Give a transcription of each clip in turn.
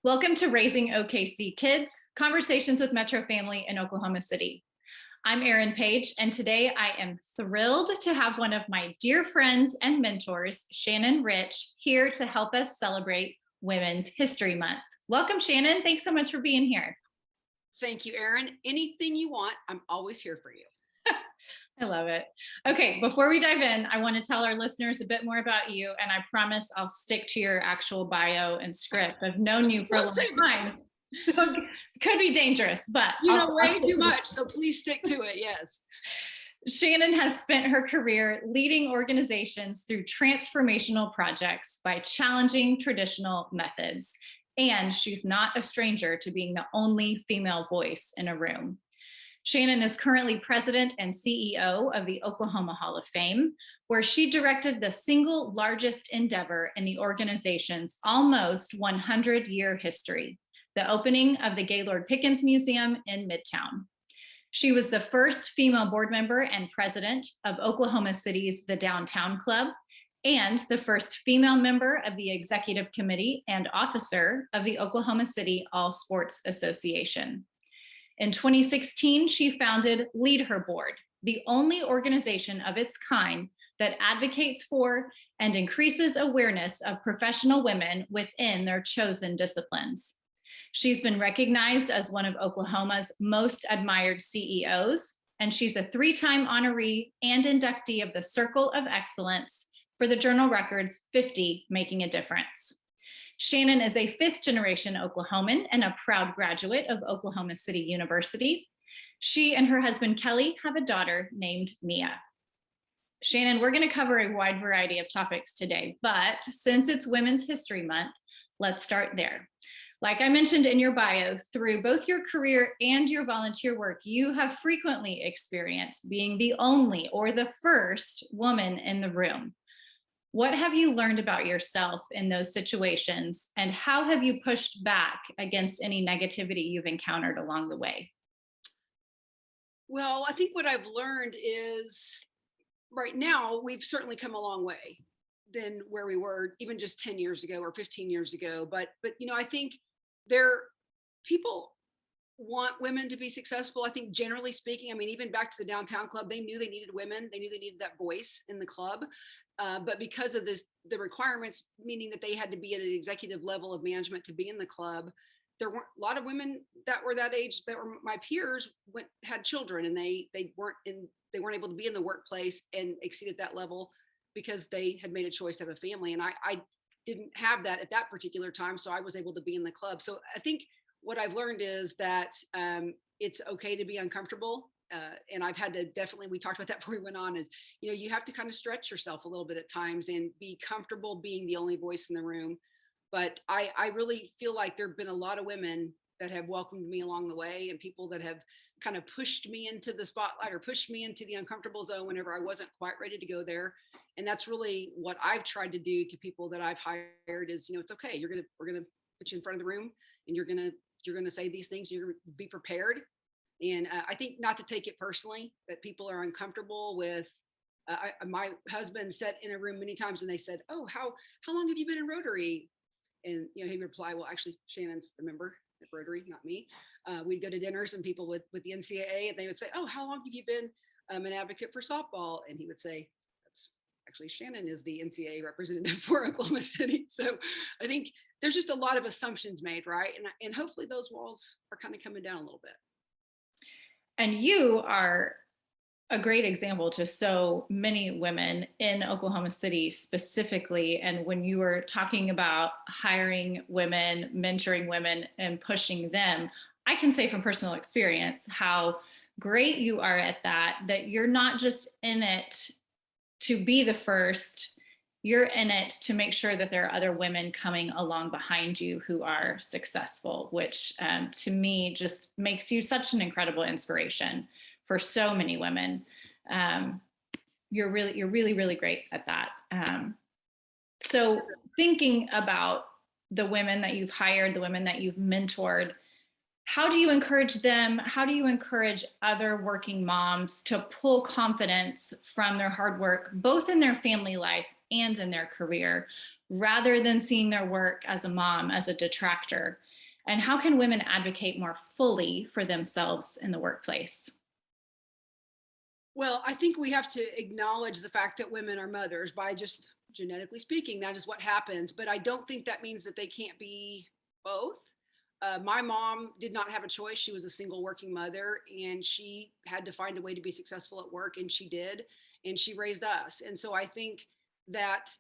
Welcome to Raising OKC Kids, Conversations with Metro Family in Oklahoma City. I'm Erin Page, and today I am thrilled to have one of my dear friends and mentors, Shannon Rich, here to help us celebrate Women's History Month. Welcome, Shannon. Thanks so much for being here. Thank you, Erin. Anything you want, I'm always here for you. I love it. Okay, before we dive in, I want to tell our listeners a bit more about you, and I promise I'll stick to your actual bio and script. I've known you for a long time, so it could be dangerous, but you know way too much, so please stick to it. Yes. Shannon has spent her career leading organizations through transformational projects by challenging traditional methods, and she's not a stranger to being the only female voice in a room. Shannon is currently president and CEO of the Oklahoma Hall of Fame, where she directed the single largest endeavor in the organization's almost 100-year history, the opening of the Gaylord Pickens Museum in Midtown. She was the first female board member and president of Oklahoma City's The Downtown Club, and the first female member of the executive committee and officer of the Oklahoma City All Sports Association. In 2016, she founded LeadHERBoard, the only organization of its kind that advocates for and increases awareness of professional women within their chosen disciplines. She's been recognized as one of Oklahoma's most admired CEOs, and she's a 3-time honoree and inductee of the Circle of Excellence for the Journal Record's 50 Making a Difference. Shannon is a 5th-generation Oklahoman and a proud graduate of Oklahoma City University. She and her husband, Kelly, have a daughter named Mia. Shannon, we're going to cover a wide variety of topics today, but since it's Women's History Month, let's start there. Like I mentioned in your bio, through both your career and your volunteer work, you have frequently experienced being the only or the first woman in the room. What have you learned about yourself in those situations, and how have you pushed back against any negativity you've encountered along the way? Well, I think what I've learned is right now we've certainly come a long way than where we were even just 10 years ago or 15 years ago. But you know, I think people want women to be successful. I think generally speaking, I mean, even back to the Downtown Club, they knew they needed women. They knew they needed that voice in the club. But because of the requirements, meaning that they had to be at an executive level of management to be in the club, there weren't a lot of women that were that age that were my peers had children, and they weren't able to be in the workplace and exceed at that level because they had made a choice to have a family. And I didn't have that at that particular time, so I was able to be in the club. So I think what I've learned is that it's okay to be uncomfortable. And I've had to definitely, we talked about that before we went on, is, you know, you have to kind of stretch yourself a little bit at times and be comfortable being the only voice in the room. But I really feel like there've been a lot of women that have welcomed me along the way, and people that have kind of pushed me into the spotlight or pushed me into the uncomfortable zone whenever I wasn't quite ready to go there. And that's really what I've tried to do to people that I've hired is, you know, it's okay. We're going to put you in front of the room, and you're going to say these things. You're going to be prepared. And I think not to take it personally that people are uncomfortable with. My husband sat in a room many times and they said, "Oh, how long have you been in Rotary?" And you know, he'd reply, "Well, actually, Shannon's the member at Rotary, not me." We'd go to dinners and people with the NCAA, and they would say, "Oh, how long have you been an advocate for softball?" And he would say, "That's actually Shannon is the NCAA representative for Oklahoma City." So I think there's just a lot of assumptions made, right? And hopefully those walls are kind of coming down a little bit. And you are a great example to so many women in Oklahoma City specifically. And when you were talking about hiring women, mentoring women, and pushing them, I can say from personal experience how great you are at that you're not just in it to be the first, you're in it to make sure that there are other women coming along behind you who are successful, which to me just makes you such an incredible inspiration for so many women. You're really great at that. So thinking about the women that you've hired, the women that you've mentored, how do you encourage them? How do you encourage other working moms to pull confidence from their hard work, both in their family life and in their career, rather than seeing their work as a mom as a detractor? And how can women advocate more fully for themselves in the workplace? Well, I think we have to acknowledge the fact that women are mothers by just genetically speaking. That is what happens. But I don't think that means that they can't be both. My mom did not have a choice. She was a single working mother and she had to find a way to be successful at work, and she did. And she raised us. And so I think that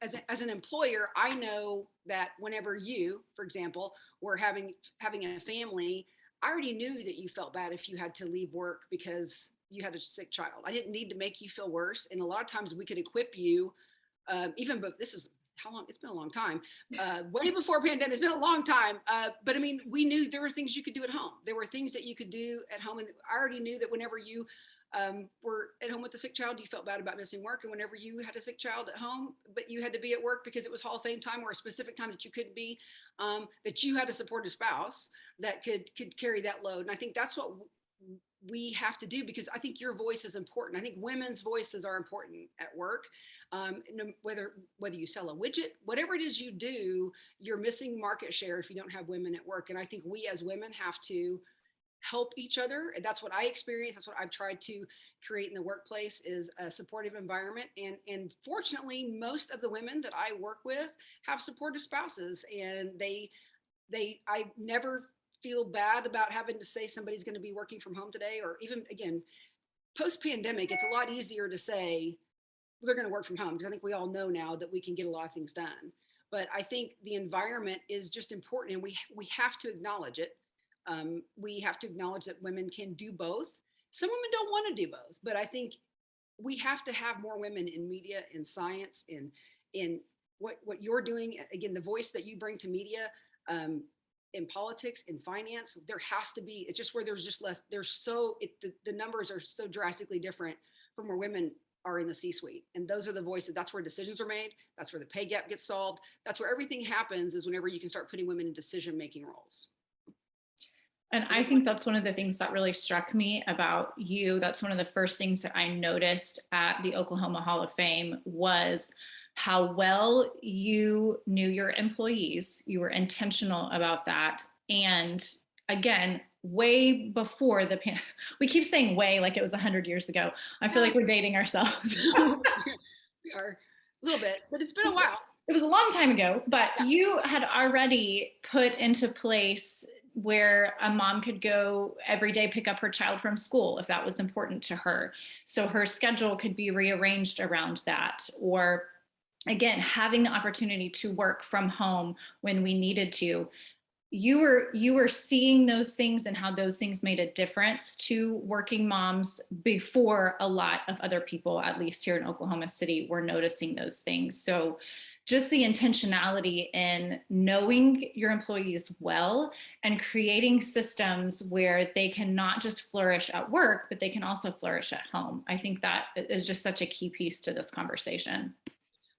as an employer, I know that whenever you, for example, were having a family, I already knew that you felt bad if you had to leave work because you had a sick child. I didn't need to make you feel worse. And a lot of times we could equip you, even, but this is how long, it's been a long time, way before pandemic, it's been a long time. But I mean, we knew there were things you could do at home. There were things that you could do at home. And I already knew that whenever you were at home with a sick child, you felt bad about missing work. And whenever you had a sick child at home, but you had to be at work because it was Hall of Fame time or a specific time that you couldn't be, that you had a supportive spouse that could carry that load. And I think that's what we have to do, because I think your voice is important. I think women's voices are important at work. Whether you sell a widget, whatever it is you do, you're missing market share if you don't have women at work. And I think we as women have to help each other. And that's what I experience. That's what I've tried to create in the workplace, is a supportive environment. And fortunately, most of the women that I work with have supportive spouses, and I never feel bad about having to say somebody's going to be working from home today, or even again, post pandemic, it's a lot easier to say they're going to work from home, because I think we all know now that we can get a lot of things done. But I think the environment is just important, and we have to acknowledge it. We have to acknowledge that women can do both. Some women don't want to do both, but I think we have to have more women in media, in science, in what you're doing. Again, the voice that you bring to media, in politics, in finance, there has to be. It's just where there's just less. The numbers are so drastically different from where women are in the C-suite, and those are the voices. That's where decisions are made. That's where the pay gap gets solved. That's where everything happens. Is whenever you can start putting women in decision-making roles. And I think that's one of the things that really struck me about you. That's one of the first things that I noticed at the Oklahoma Hall of Fame was how well you knew your employees. You were intentional about that. And again, way before we keep saying way like it was 100 years ago. I feel like we're dating ourselves. We are a little bit, but it's been a while. It was a long time ago, but you had already put into place where a mom could go every day, pick up her child from school if that was important to her. So her schedule could be rearranged around that. Or again, having the opportunity to work from home when we needed to. You were seeing those things and how those things made a difference to working moms before a lot of other people, at least here in Oklahoma City, were noticing those things. So just the intentionality in knowing your employees well and creating systems where they can not just flourish at work, but they can also flourish at home. I think that is just such a key piece to this conversation.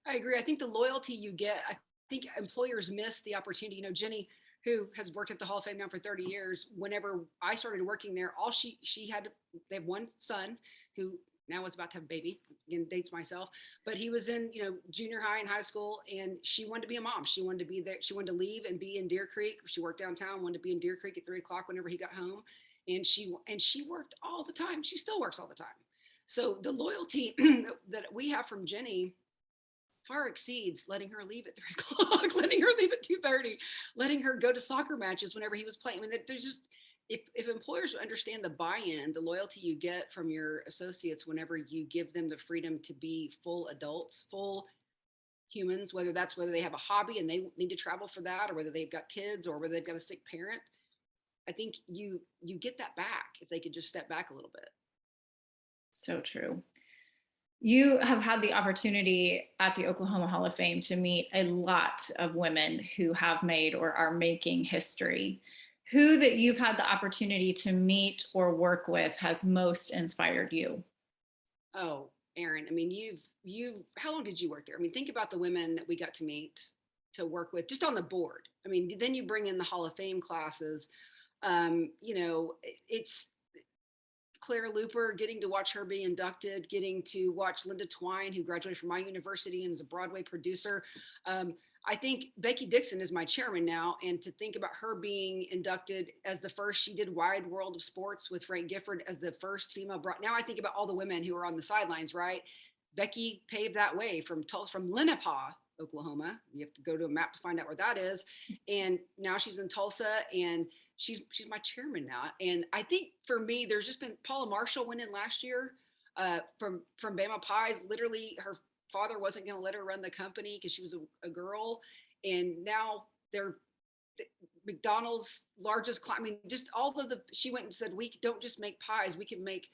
I agree. I think the loyalty you get, I think employers miss the opportunity. You know, Jenny, who has worked at the Hall of Fame now for 30 years, whenever I started working there, they have one son who now was about to have a baby, again, dates myself, but he was in, junior high and high school, and she wanted to be a mom. She wanted to be there. She wanted to leave and be in Deer Creek. She worked downtown, wanted to be in Deer Creek at 3:00 whenever he got home. And she worked all the time. She still works all the time. So the loyalty that we have from Jenny far exceeds letting her leave at 3:00, letting her leave at 2:30, letting her go to soccer matches whenever he was playing. I mean, there's just, if employers understand the buy-in, the loyalty you get from your associates whenever you give them the freedom to be full adults, full humans, whether they have a hobby and they need to travel for that, or whether they've got kids, or whether they've got a sick parent, I think you get that back if they could just step back a little bit. So true. You have had the opportunity at the Oklahoma Hall of Fame to meet a lot of women who have made or are making history. Who that you've had the opportunity to meet or work with has most inspired you? Oh, Erin, I mean, how long did you work there? I mean, think about the women that we got to meet, to work with, just on the board. I mean, then you bring in the Hall of Fame classes. It's Claire Looper, getting to watch her be inducted, getting to watch Linda Twine, who graduated from my university and is a Broadway producer. I think Becky Dixon is my chairman now, and to think about her being inducted as the first, she did Wide World of Sports with Frank Gifford as the first female. Now I think about all the women who are on the sidelines, right? Becky paved that way from Tulsa, from Lenape, Oklahoma. You have to go to a map to find out where that is. And now she's in Tulsa, and she's my chairman now. And I think for me, there's just been Paula Marshall went in last year from Bama Pies. Literally, her father wasn't going to let her run the company because she was a girl, and now they're McDonald's largest I mean, just all of the, she went and said, we don't just make pies, we can make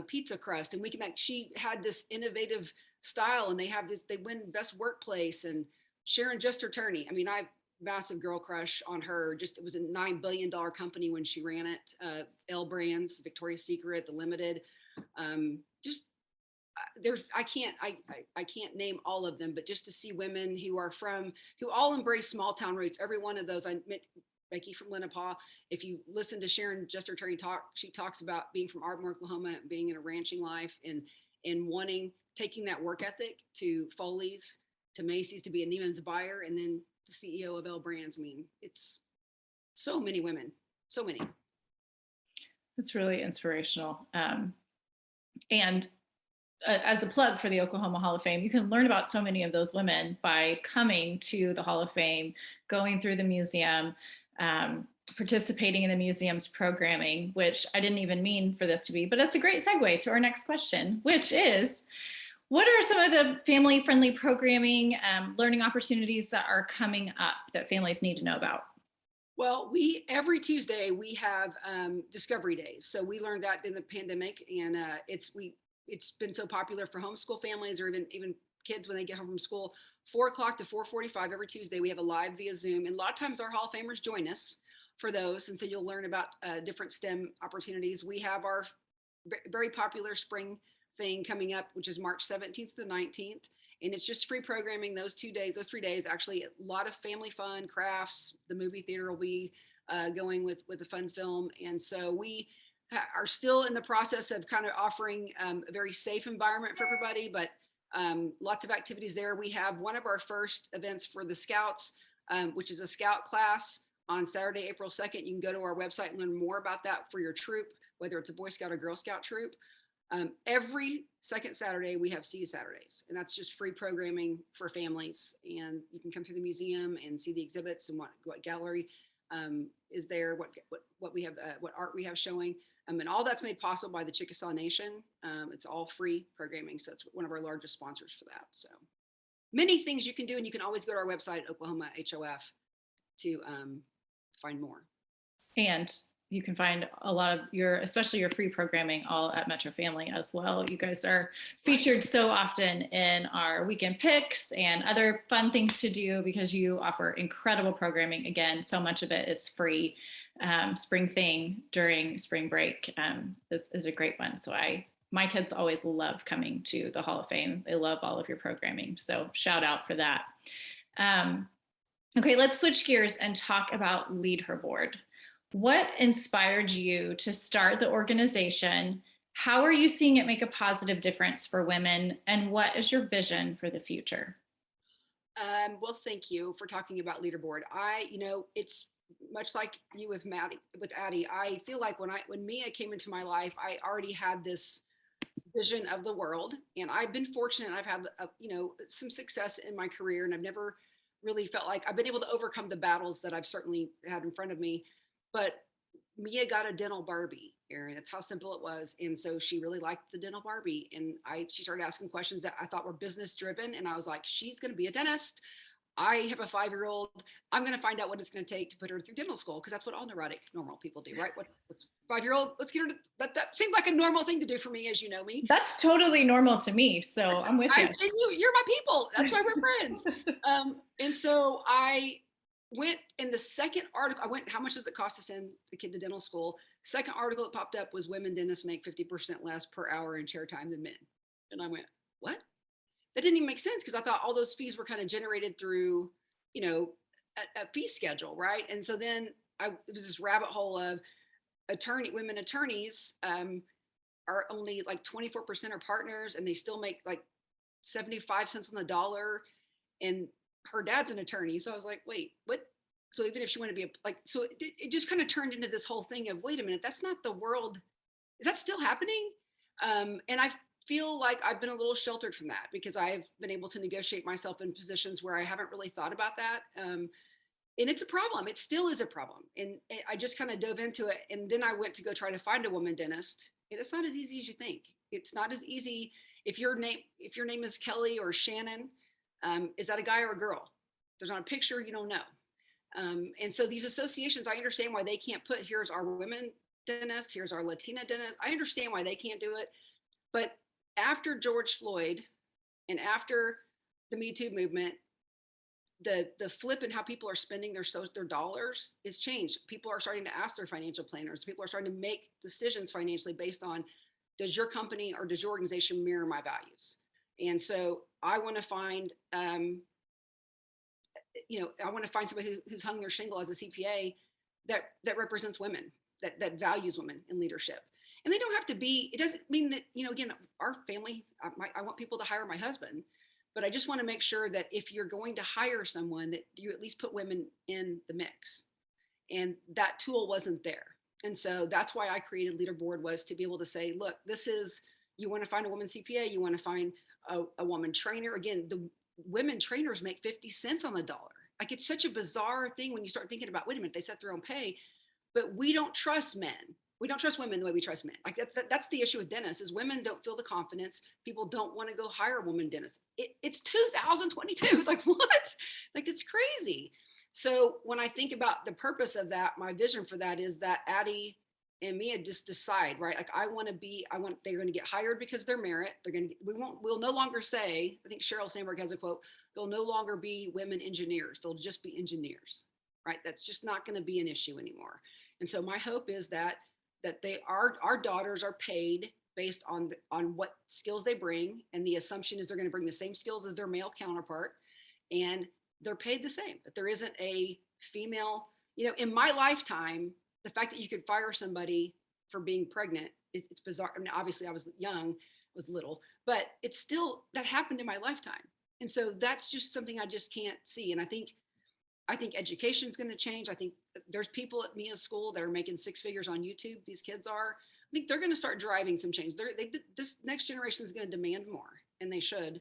pizza crust, and we can make, she had this innovative style, and they have this, they win best workplace. And Sharon Juster Turney, I mean, I have massive girl crush on her. Just, it was a $9 billion company when she ran it. L Brands, Victoria's Secret, The Limited, just there's, I can't name all of them, but just to see women who all embrace small town roots. Every one of those. I met Becky from Lenape. If you listen to Sharon Juster Turney talk, she talks about being from Ardmore, Oklahoma, being in a ranching life, and taking that work ethic to Foley's, to Macy's, to be a Neiman's buyer, and then the CEO of L Brands. I mean, it's so many women, so many. It's really inspirational. And as a plug for the Oklahoma Hall of Fame, you can learn about so many of those women by coming to the Hall of Fame, going through the museum, participating in the museum's programming, which I didn't even mean for this to be, but that's a great segue to our next question, which is, what are some of the family-friendly programming, learning opportunities that are coming up that families need to know about? Well, every Tuesday we have Discovery Days. So we learned that in the pandemic, and it's been so popular for homeschool families, or even kids when they get home from school. 4 o'clock to 4:45 every Tuesday, we have a live via Zoom. And a lot of times our Hall of Famers join us for those. And so you'll learn about different STEM opportunities. We have our very popular spring thing coming up, which is March 17th to the 19th. And it's just free programming those 3 days, actually a lot of family fun, crafts. The movie theater will be going with a fun film. And so we are still in the process of kind of offering a very safe environment for everybody, but lots of activities there. We have one of our first events for the Scouts, which is a Scout class on Saturday, April 2nd. You can go to our website and learn more about that for your troop, whether it's a Boy Scout or Girl Scout troop. Every second Saturday, we have See You Saturdays, and that's just free programming for families. And you can come through the museum and see the exhibits and what gallery is there, what we have, what art we have showing. And all that's made possible by the Chickasaw Nation. It's all free programming. So it's one of our largest sponsors for that. So many things you can do. And you can always go to our website, Oklahoma HOF, to find more. And you can find a lot of especially your free programming, all at Metro Family as well. You guys are featured so often in our weekend picks and other fun things to do because you offer incredible programming. Again, so much of it is free. Spring thing during spring break is a great one. So my kids always love coming to the Hall of Fame. They love all of your programming. So shout out for that. Okay, let's switch gears and talk about LeadHERBoard. What inspired you to start the organization? How are you seeing it make a positive difference for women? And what is your vision for the future? Well, thank you for talking about LeadHERBoard. It's much like you with Addie. I feel like when Mia came into my life, I already had this vision of the world, and I've been fortunate. I've had some success in my career, and I've never really felt like I've been able to overcome the battles that I've certainly had in front of me. But Mia got a dental Barbie, Erin. That's how simple it was. And so she really liked the dental Barbie. And she started asking questions that I thought were business driven. And I was like, she's going to be a dentist. I have a 5-year-old. I'm going to find out what it's going to take to put her through dental school, because that's what all neurotic, normal people do, right? What's 5-year-old? Let's get her to that seemed like a normal thing to do for me, as you know me. That's totally normal to me. So I'm with you. And you're my people. That's why we're friends. And so I went in the second article, how much does it cost to send a kid to dental school? Second article that popped up was women dentists make 50% less per hour in chair time than men. And I went, what? That didn't even make sense, because I thought all those fees were kind of generated through, a fee schedule, right? And so then it was this rabbit hole of women attorneys are only like 24% are partners, and they still make like 75 cents on the dollar. And her dad's an attorney. So I was like, wait, what? So even if she wanted to be so it just kind of turned into this whole thing of, wait a minute, that's not the world. Is that still happening? And I feel like I've been a little sheltered from that because I've been able to negotiate myself in positions where I haven't really thought about that. And it's a problem. It still is a problem. And I just kind of dove into it. And then I went to go try to find a woman dentist. And it's not as easy as you think. It's not as easy. If your name is Kelly or Shannon, is that a guy or a girl? If there's not a picture, you don't know. And so these associations, I understand why they can't put, here's our women dentist, here's our Latina dentist. I understand why they can't do it. But after George Floyd and after the Me Too movement, the flip in how people are spending their dollars is changed. People are starting to ask their financial planners. People are starting to make decisions financially based on, does your company or does your organization mirror my values? And so I want to find, I want to find somebody who's hung their shingle as a CPA that represents women, that values women in leadership. And they don't have to be, it doesn't mean that, again, our family, I want people to hire my husband, but I just want to make sure that if you're going to hire someone, that you at least put women in the mix. And that tool wasn't there. And so that's why I created LeadHERBoard, was to be able to say, look, this is, you want to find a woman CPA, you want to find a woman trainer. Again, the women trainers make 50 cents on the dollar. Like, it's such a bizarre thing when you start thinking about, wait a minute, they set their own pay, but we don't trust men. We don't trust women the way we trust men. Like, that's the issue with dentists, is women don't feel the confidence. People don't want to go hire a woman dentist. It's 2022. It's like, what? Like, it's crazy. So when I think about the purpose of that, my vision for that is that Addie and Mia just decide, right? Like, they're going to get hired because they're merit. We'll no longer say, I think Sheryl Sandberg has a quote, they'll no longer be women engineers. They'll just be engineers, right? That's just not going to be an issue anymore. And so my hope is that our daughters are paid based on what skills they bring. And the assumption is they're going to bring the same skills as their male counterpart. And they're paid the same, that there isn't a female, in my lifetime, the fact that you could fire somebody for being pregnant, it's bizarre. I mean, obviously I was young, was little, but it's still, that happened in my lifetime. And so that's just something I just can't see. And I think education is going to change. I think there's people at Mia's school that are making six figures on YouTube. These kids are, I think they're going to start driving some change. This next generation is going to demand more, and they should.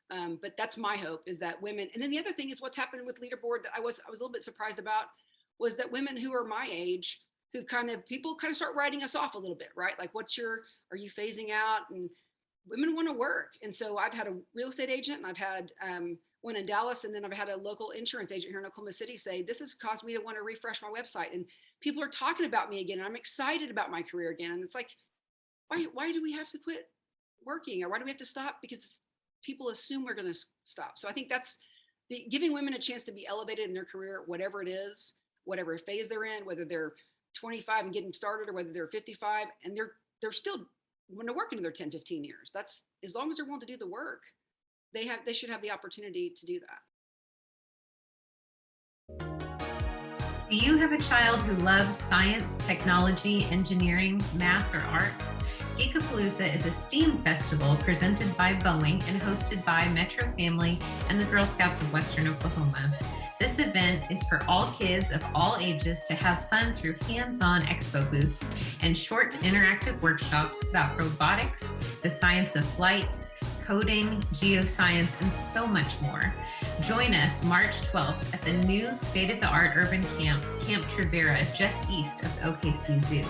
But that's my hope, is that women, and then the other thing is what's happened with LeadHERBoard that I was a little bit surprised about, was that women who are my age, people kind of start writing us off a little bit, right? Like, are you phasing out? And women want to work. And so I've had a real estate agent, and I've had one in Dallas, and then I've had a local insurance agent here in Oklahoma City say, this has caused me to want to refresh my website. And people are talking about me again, and I'm excited about my career again. And it's like, why do we have to quit working? Or why do we have to stop? Because people assume we're going to stop. So I think that's giving women a chance to be elevated in their career, whatever it is, whatever phase they're in, whether they're 25 and getting started, or whether they're 55 and they're still want to work into their 10, 15 years. That's, as long as they're willing to do the work, they should have the opportunity to do that. Do you have a child who loves science, technology, engineering, math, or art? Ecopalooza is a STEAM festival presented by Boeing and hosted by Metro Family and the Girl Scouts of Western Oklahoma. This event is for all kids of all ages to have fun through hands-on expo booths and short interactive workshops about robotics, the science of flight, coding, geoscience, and so much more. Join us March 12th at the new state-of-the-art urban camp, Camp Trevera, just east of OKC Zoo.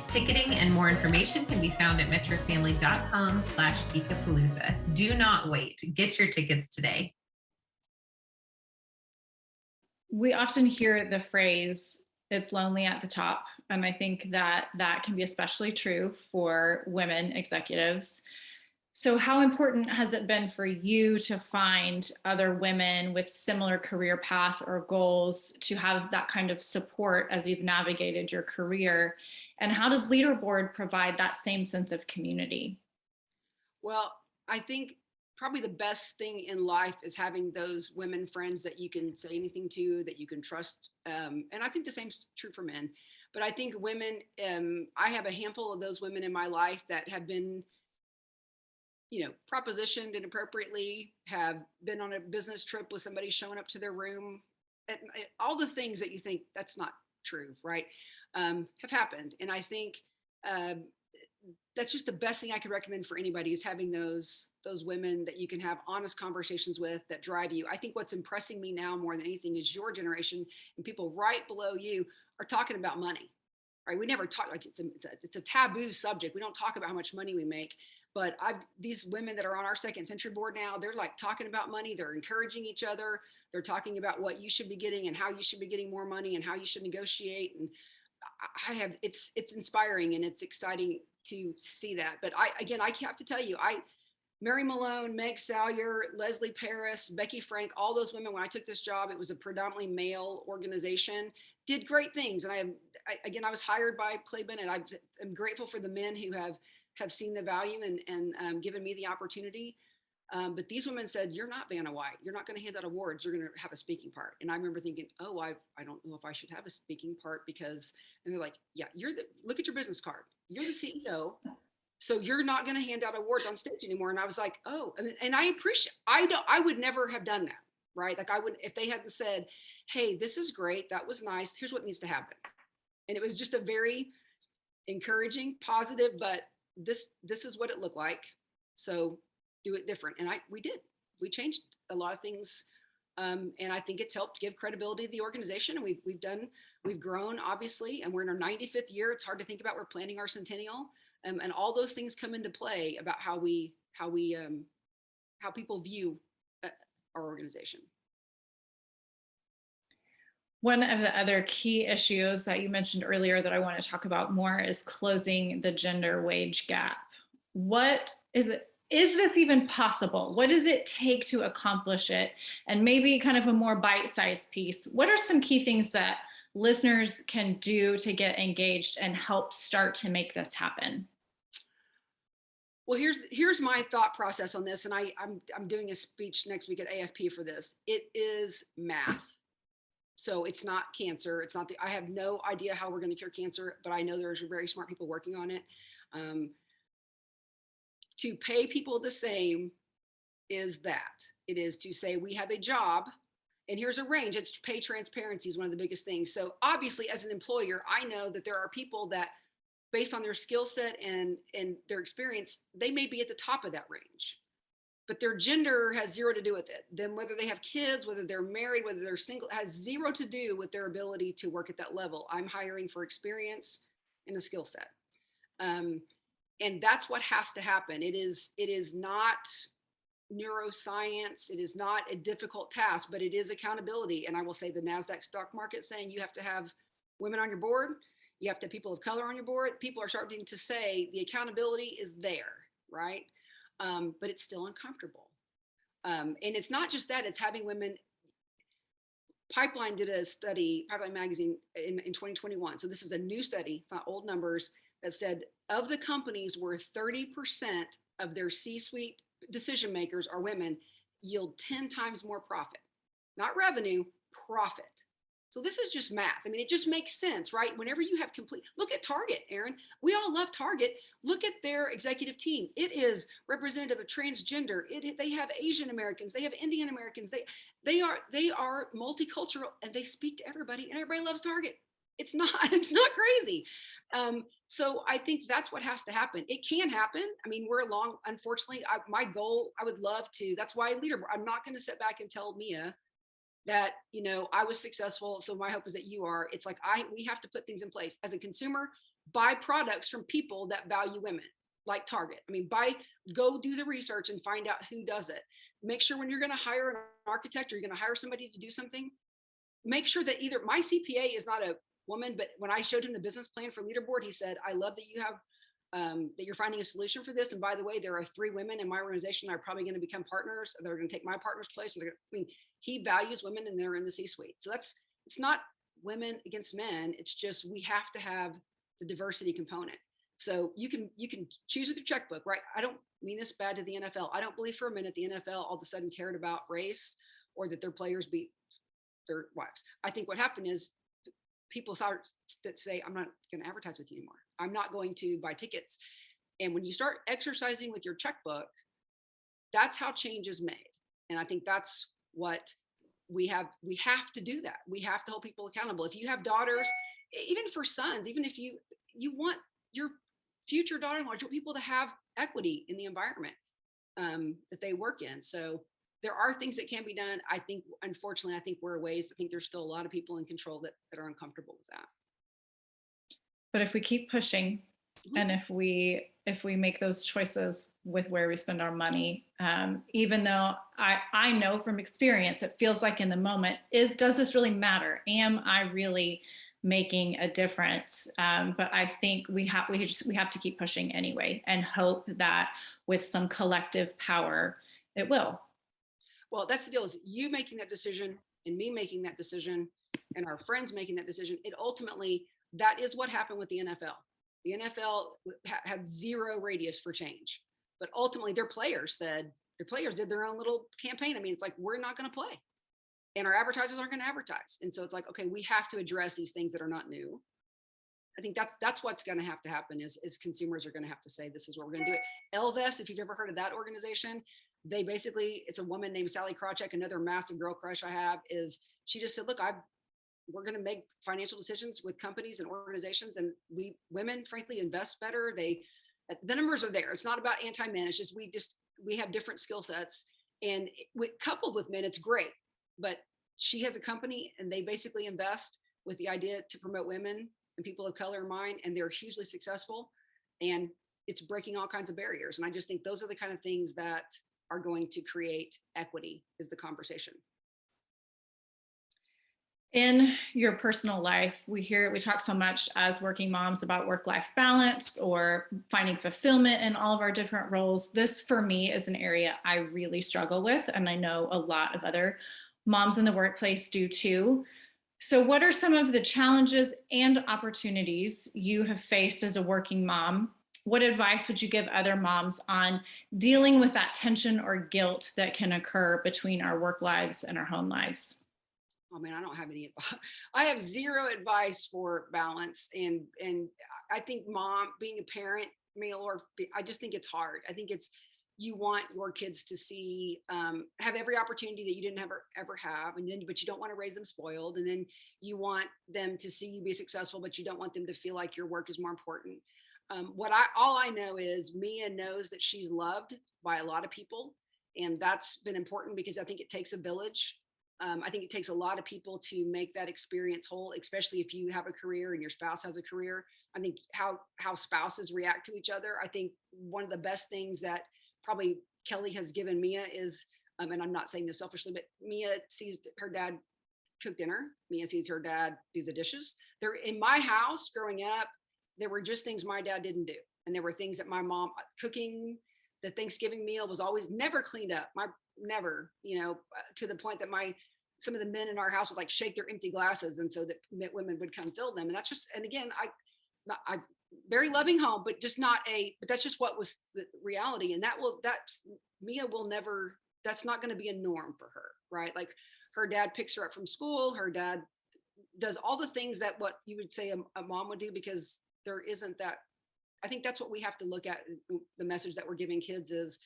Ticketing and more information can be found at metrofamily.com/Ecopalooza. Do not wait. Get your tickets today. We often hear the phrase, it's lonely at the top. And I think that can be especially true for women executives. So how important has it been for you to find other women with similar career path or goals to have that kind of support as you've navigated your career? And how does LeadHERBoard provide that same sense of community? Well, I think probably the best thing in life is having those women friends that you can say anything to, that you can trust. And I think the same is true for men. But I think women, I have a handful of those women in my life that have been, propositioned inappropriately, have been on a business trip with somebody showing up to their room, and all the things that you think that's not true, right? Have happened. And I think that's just the best thing I could recommend for anybody, is having those women that you can have honest conversations with that drive you. I think what's impressing me now more than anything is your generation and people right below you are talking about money, right? We never talk, like it's a taboo subject. We don't talk about how much money we make. But these women that are on our second century board now, they're like talking about money. They're encouraging each other. They're talking about what you should be getting and how you should be getting more money and how you should negotiate. And it's inspiring and it's exciting to see that. But I have to tell you, Mary Malone, Meg Salyer, Leslie Paris, Becky Frank, all those women, when I took this job, it was a predominantly male organization, did great things. And I was hired by Clay Bennett. I'm grateful for the men who have seen the value and given me the opportunity. But these women said, you're not Vanna White. You're not going to hand out awards. You're going to have a speaking part. And I remember thinking, oh, I don't know if I should have a speaking part because, and they're like, yeah, look at your business card. You're the CEO. So you're not going to hand out awards on stage anymore. And I was like, oh, and I appreciate, I would never have done that, right? Like I would, if they hadn't said, hey, this is great. That was nice. Here's what needs to happen. And it was just a very encouraging, positive, but this is what it looked like. So do it different. And we changed a lot of things. And I think it's helped give credibility to the organization. And we've grown obviously, and we're in our 95th year. It's hard to think about, we're planning our centennial, and all those things come into play about how people view our organization. One of the other key issues that you mentioned earlier that I want to talk about more is closing the gender wage gap. What is it? Is this even possible? What does it take to accomplish it? And maybe kind of a more bite-sized piece. What are some key things that listeners can do to get engaged and help start to make this happen? Well, here's my thought process on this. And I'm doing a speech next week at AFP for this. It is math. So it's not cancer. It's not I have no idea how we're going to cure cancer, but I know there's very smart people working on it. To pay people the same is that. It is to say we have a job and here's a range. It's pay transparency is one of the biggest things. So obviously as an employer, I know that there are people that based on their skill set and their experience, they may be at the top of that range, but their gender has zero to do with it. Then whether they have kids, whether they're married, whether they're single, has zero to do with their ability to work at that level. I'm hiring for experience and a skill set. And that's what has to happen. It is not neuroscience. It is not a difficult task, but it is accountability. And I will say the NASDAQ stock market saying you have to have women on your board. You have to have people of color on your board. People are starting to say the accountability is there, right? But it's still uncomfortable. And it's not just that, it's having women. Pipeline did a study, Pipeline Magazine in 2021. So this is a new study, it's not old numbers, that said of the companies where 30% of their C-suite decision makers are women, yield 10 times more profit. Not revenue, profit. So this is just math. I mean, it just makes sense, right? Whenever you have look at Target, Aaron. We all love Target. Look at their executive team. It is representative of transgender. They have Asian Americans. They have Indian Americans. They are multicultural and they speak to everybody and everybody loves Target. It's not crazy. So I think that's what has to happen. It can happen. I mean, we're along, unfortunately, my goal, I would love to, that's why LeadHERBoard, I'm not going to sit back and tell Mia that, I was successful. So my hope is that you are. It's like, we have to put things in place as a consumer, buy products from people that value women, like Target. I mean, go do the research and find out who does it. Make sure when you're going to hire an architect or you're going to hire somebody to do something, make sure that either my CPA is not a woman, but when I showed him the business plan for LeadHERBoard, he said, I love that you have, that you're finding a solution for this. And by the way, there are 3 women in my organization that are probably going to become partners. They're going to take my partner's place. He values women and they're in the C-suite. So it's not women against men. It's just, we have to have the diversity component. So you can choose with your checkbook, right? I don't mean this bad to the NFL. I don't believe for a minute the NFL all of a sudden cared about race or that their players beat their wives. I think what happened is people start to say, I'm not going to advertise with you anymore. I'm not going to buy tickets. And when you start exercising with your checkbook, that's how change is made. And I think that's what we have to do that. We have to hold people accountable. If you have daughters, even for sons, even if you want your future daughter-in-law, you want people to have equity in the environment that they work in. So there are things that can be done. I think, unfortunately, I think we're ways. I think there's still a lot of people in control that are uncomfortable with that. But if we keep pushing, and if we make those choices with where we spend our money, even though I know from experience, it feels like in the moment, does this really matter? Am I really making a difference? But I think we have to keep pushing anyway, and hope that with some collective power, it will. Well, that's the deal, is you making that decision and me making that decision and our friends making that decision. It ultimately, that is what happened with the NFL. The NFL had zero radius for change, but ultimately their players did their own little campaign. I mean, it's like, we're not going to play, and our advertisers aren't going to advertise. And so it's like, okay, we have to address these things that are not new. I think that's what's going to have to happen is consumers are going to have to say, this is what we're going to do it. Elvest, if you've ever heard of that organization, they basically, it's a woman named Sally Krawcheck, another massive girl crush I have, is she just said, look, we're going to make financial decisions with companies and organizations, and women frankly invest better. The numbers are there. It's not about anti-men. It's just we have different skill sets, and coupled with men, it's great. But she has a company, and they basically invest with the idea to promote women and people of color in mind, and they're hugely successful, and it's breaking all kinds of barriers. And I just think those are the kind of things that are going to create equity, is the conversation. In your personal life, we talk so much as working moms about work-life balance or finding fulfillment in all of our different roles. This, for me, is an area I really struggle with, and I know a lot of other moms in the workplace do too. So what are some of the challenges and opportunities you have faced as a working mom? What advice would you give other moms on dealing with that tension or guilt that can occur between our work lives and our home lives? Oh man, I don't have any advice. I have zero advice for balance. And I think being a parent, male or I just think it's hard. I think you want your kids to see, have every opportunity that you didn't ever have. But you don't want to raise them spoiled. And then you want them to see you be successful, but you don't want them to feel like your work is more important. All I know is Mia knows that she's loved by a lot of people. And that's been important because I think it takes a village. I think it takes a lot of people to make that experience whole, especially if you have a career and your spouse has a career. I think how spouses react to each other. I think one of the best things that probably Kelly has given Mia is, and I'm not saying this selfishly, but Mia sees her dad cook dinner. Mia sees her dad do the dishes. They're in my house growing up. There were just things my dad didn't do. And there were things that my mom cooking, the Thanksgiving meal was always never cleaned up. Never, to the point that some of the men in our house would like shake their empty glasses. And so that women would come fill them. And that's just, and again, I very loving home, but but that's just what was the reality. And Mia will never, that's not going to be a norm for her, right? Like her dad picks her up from school. Her dad does all the things that what you would say a mom would do, because there isn't that. I think that's what we have to look at. The message that we're giving kids is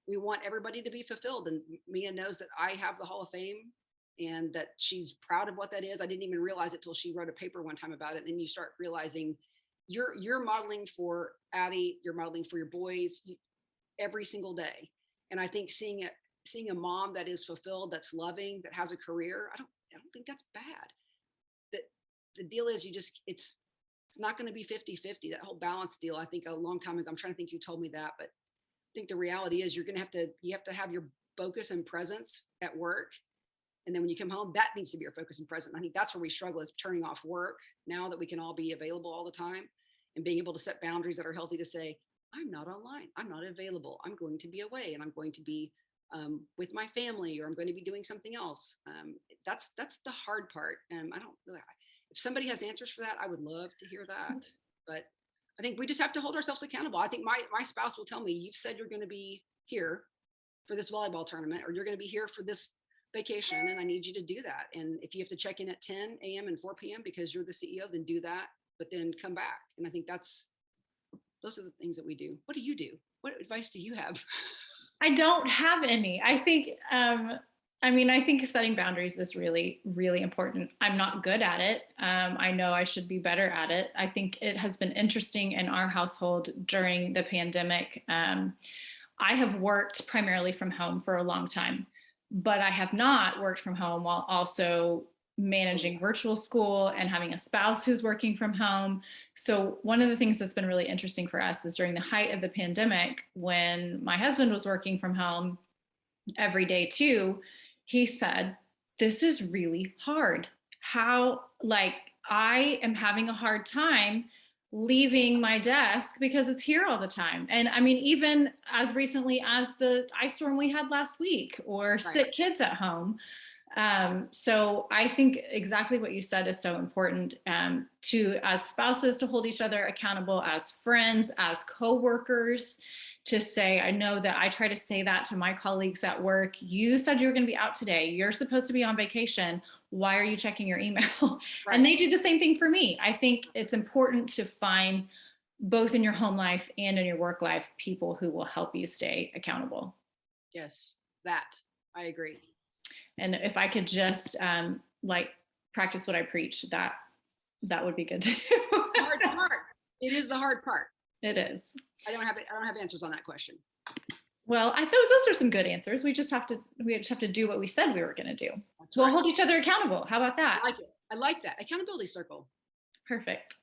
we want everybody to be fulfilled. And Mia knows that I have the Hall of Fame and that she's proud of what that is. I didn't even realize it till she wrote a paper one time about it. And you start realizing you're modeling for Addie, you're modeling for your boys every single day. And I think seeing a mom that is fulfilled, that's loving, that has a career, I don't think that's bad. The deal is it's not going to be 50-50, that whole balance deal. I think a long time ago, I'm trying to think who told me that, but I think the reality is you have to have your focus and presence at work. And then when you come home, that needs to be your focus and presence. I think that's where we struggle, is turning off work now that we can all be available all the time, and being able to set boundaries that are healthy to say, I'm not online, I'm not available, I'm going to be away, and I'm going to be with my family, or I'm going to be doing something else. That's the hard part. If somebody has answers for that, I would love to hear that. But I think we just have to hold ourselves accountable. I think my spouse will tell me, you've said you're going to be here for this volleyball tournament, or you're going to be here for this vacation and I need you to do that. And if you have to check in at 10 a.m. and 4 p.m. because you're the CEO, then do that, but then come back. And I think those are the things that we do. What do you do? What advice do you have? I don't have any. I think, I think setting boundaries is really, really important. I'm not good at it. I know I should be better at it. I think it has been interesting in our household during the pandemic. I have worked primarily from home for a long time, but I have not worked from home while also managing virtual school and having a spouse who's working from home. So one of the things that's been really interesting for us is during the height of the pandemic, when my husband was working from home every day too, he said, this is really hard. I am having a hard time leaving my desk because it's here all the time. And I mean, even as recently as the ice storm we had last week, or sick kids at home. So I think exactly what you said is so important, as spouses, to hold each other accountable, as friends, as coworkers, to say, I know that I try to say that to my colleagues at work. You said you were going to be out today. You're supposed to be on vacation. Why are you checking your email? Right. And they do the same thing for me. I think it's important to find, both in your home life and in your work life, people who will help you stay accountable. Yes, that I agree. And if I could just practice what I preach, that would be good too. Hard part. It is the hard part. It is. I don't have answers on that question. Well, I thought those are some good answers. We just have to do what we said we were going to do. We'll hold each other accountable. How about that? I like it. I like that. Accountability circle. Perfect.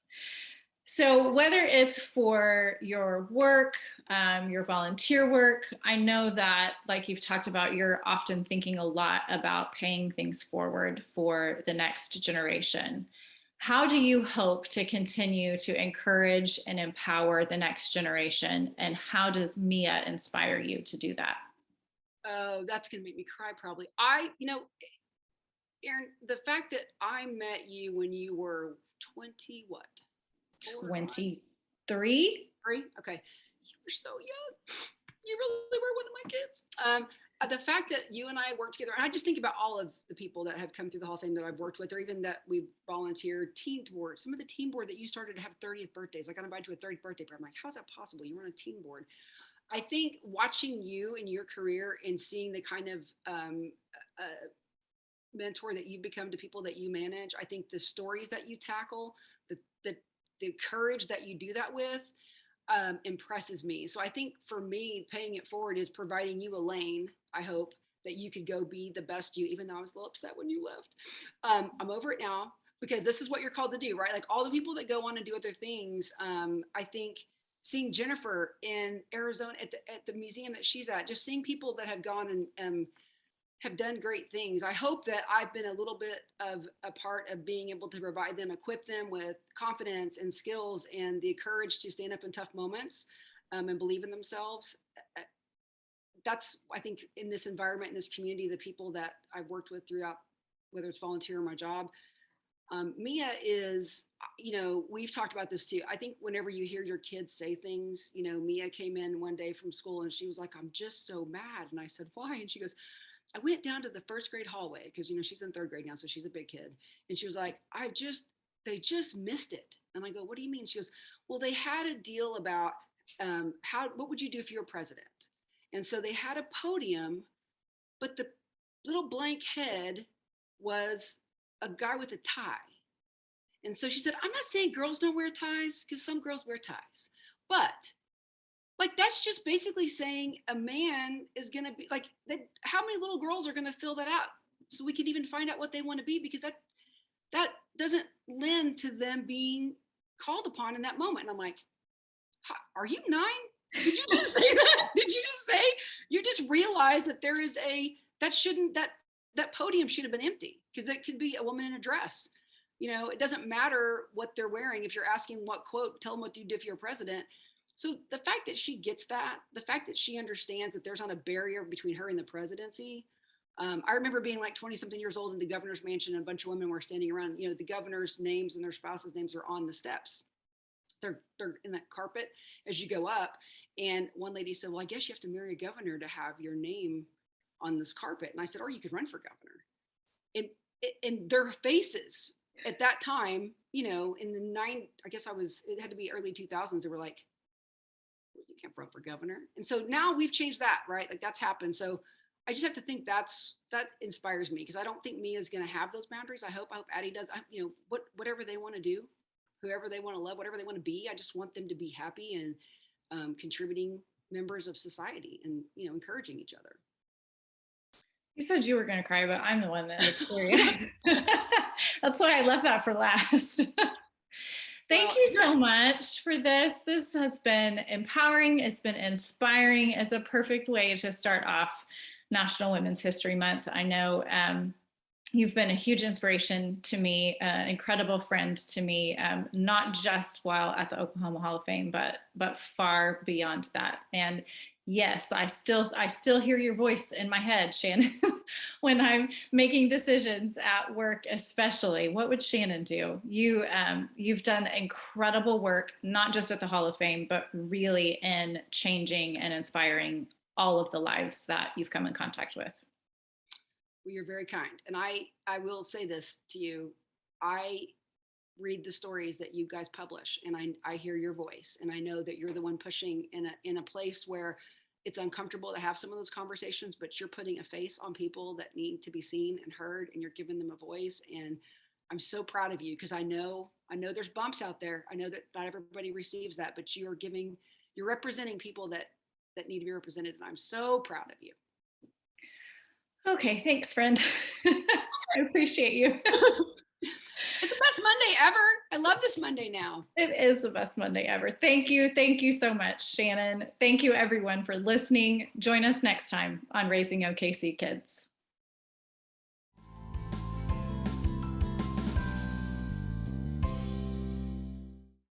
So whether it's for your work, your volunteer work, I know that, like you've talked about, you're often thinking a lot about paying things forward for the next generation. How do you hope to continue to encourage and empower the next generation? And how does Mia inspire you to do that? Oh, that's going to make me cry probably. Erin, the fact that I met you when you were 20, what? 23? 3? Okay. You were so young. You really were one of my kids. The fact that you and I work together, and I just think about all of the people that have come through the Hall of Fame that I've worked with, or even that we volunteered, team board, some of the team board that you started to have 30th birthdays. I got invited to a 30th birthday party. I'm like, how's that possible? You were on a team board. I think watching you and your career and seeing the kind of mentor that you become to people that you manage, I think the stories that you tackle, the courage that you do that with, impresses me. So I think for me, paying it forward is providing you a lane, I hope, that you could go be the best you, even though I was a little upset when you left. I'm over it now, because this is what you're called to do, right? Like all the people that go on and do other things, I think seeing Jennifer in Arizona at the museum that she's at, just seeing people that have gone and have done great things. I hope that I've been a little bit of a part of being able to provide them, equip them with confidence and skills and the courage to stand up in tough moments, and believe in themselves. That's, I think, in this environment, in this community, the people that I've worked with throughout, whether it's volunteer or my job. Mia is, we've talked about this too. I think whenever you hear your kids say things, Mia came in one day from school and she was like, I'm just so mad. And I said, why? And she goes, I went down to the first grade hallway, because, she's in 3rd grade now, so she's a big kid. And she was like, they just missed it. And I go, what do you mean? She goes, well, they had a deal about what would you do if you were president? And so they had a podium, but the little blank head was a guy with a tie. And so she said, I'm not saying girls don't wear ties, because some girls wear ties, but that's just basically saying a man is going to be how many little girls are going to fill that out so we can even find out what they want to be, because that doesn't lend to them being called upon in that moment. And I'm like, are you 9? Did you just say that? Did you just say, you just realized that there is that podium should have been empty, because that could be a woman in a dress. It doesn't matter what they're wearing. If you're asking what quote, tell them what you do if you're president. So the fact that she gets that, the fact that she understands that there's not a barrier between her and the presidency. I remember being like 20 something years old in the governor's mansion, and a bunch of women were standing around, the governor's names and their spouses' names are on the steps. They're in that carpet as you go up. And one lady said, well, I guess you have to marry a governor to have your name on this carpet. And I said, or you could run for governor. And their faces at that time, you know, in the it had to be early 2000s. They were like, well, you can't run for governor. And so now we've changed that, right? Like that's happened. So I just have to think that inspires me, because I don't think Mia is going to have those boundaries. I hope Addie does. You know, whatever they want to do, whoever they want to love, whatever they want to be. I just want them to be happy and contributing members of society, and, you know, encouraging each other. You said you were going to cry, but I'm the one that is curious. That's why I left that for last. Thank you so much for this. This has been empowering. It's been inspiring. It's a perfect way to start off National Women's History Month. I know you've been a huge inspiration to me, an incredible friend to me, not just while at the Oklahoma Hall of Fame, but far beyond that. And yes, I still hear your voice in my head, Shannon, when I'm making decisions at work, especially. What would Shannon do? You've done incredible work, not just at the Hall of Fame, but really in changing and inspiring all of the lives that you've come in contact with. Well, you're very kind. And I will say this to you. I read the stories that you guys publish, and I hear your voice, and I know that you're the one pushing in a place where it's uncomfortable to have some of those conversations, but you're putting a face on people that need to be seen and heard, and you're giving them a voice. And I'm so proud of you, because I know there's bumps out there. I know that not everybody receives that, but you're representing people that need to be represented. And I'm so proud of you. Okay, thanks, friend. I appreciate you. It's the best Monday ever. I love this Monday now. It is the best Monday ever. Thank you. Thank you so much, Shannon. Thank you, everyone, for listening. Join us next time on Raising OKC Kids.